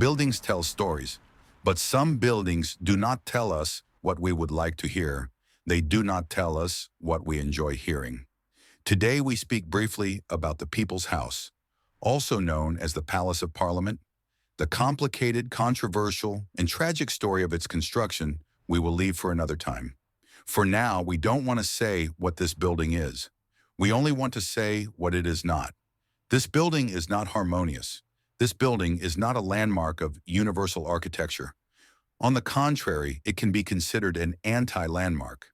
Buildings tell stories, but some buildings do not tell us what we would like to hear. They do not tell us what we enjoy hearing. Today we speak briefly about the People's House, also known as the Palace of Parliament. The complicated, controversial, and tragic story of its construction we will leave for another time. For now, we don't want to say what this building is. We only want to say what it is not. This building is not harmonious. This building is not a landmark of universal architecture. On the contrary, it can be considered an anti-landmark.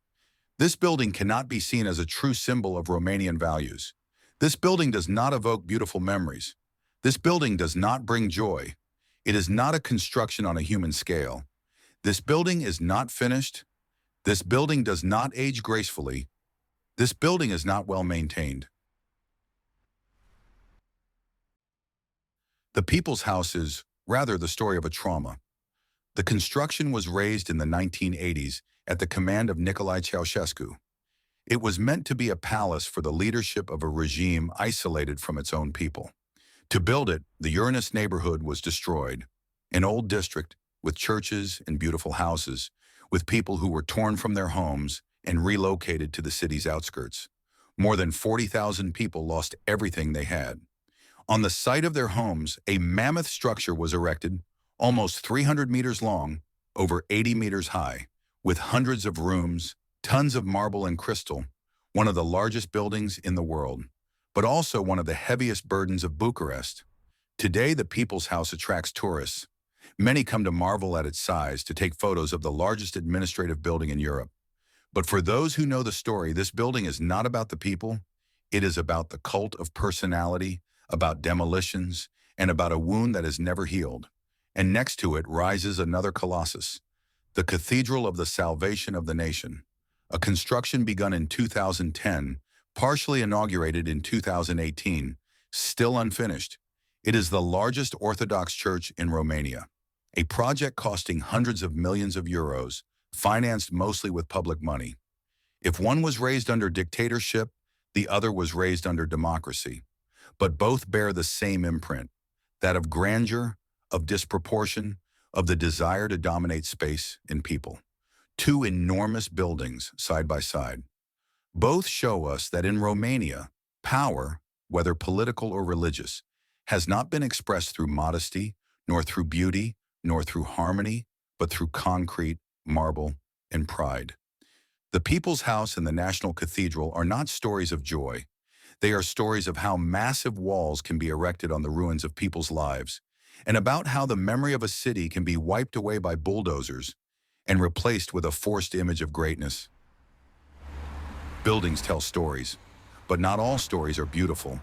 This building cannot be seen as a true symbol of Romanian values. This building does not evoke beautiful memories. This building does not bring joy. It is not a construction on a human scale. This building is not finished. This building does not age gracefully. This building is not well maintained. The People's House is, rather, the story of a trauma. The construction was raised in the 1980s at the command of Nicolae Ceausescu. It was meant to be a palace for the leadership of a regime isolated from its own people. To build it, the Uranus neighborhood was destroyed, an old district with churches and beautiful houses, with people who were torn from their homes and relocated to the city's outskirts. More than 40,000 people lost everything they had. On the site of their homes, a mammoth structure was erected, almost 300 meters long, over 80 meters high, with hundreds of rooms, tons of marble and crystal, one of the largest buildings in the world, but also one of the heaviest burdens of Bucharest. Today, the People's House attracts tourists. Many come to marvel at its size, to take photos of the largest administrative building in Europe. But for those who know the story, this building is not about the people. It is about the cult of personality, about demolitions, and about a wound that is never healed. And next to it rises another colossus, the Cathedral of the Salvation of the Nation, a construction begun in 2010, partially inaugurated in 2018, still unfinished. It is the largest Orthodox church in Romania, a project costing hundreds of millions of euros, financed mostly with public money. If one was raised under dictatorship, the other was raised under democracy. But both bear the same imprint, that of grandeur, of disproportion, of the desire to dominate space and people. Two enormous buildings side by side. Both show us that in Romania, power, whether political or religious, has not been expressed through modesty, nor through beauty, nor through harmony, but through concrete, marble, and pride. The People's House and the National Cathedral are not stories of joy. They are stories of how massive walls can be erected on the ruins of people's lives, and about how the memory of a city can be wiped away by bulldozers and replaced with a forced image of greatness. Buildings tell stories, but not all stories are beautiful.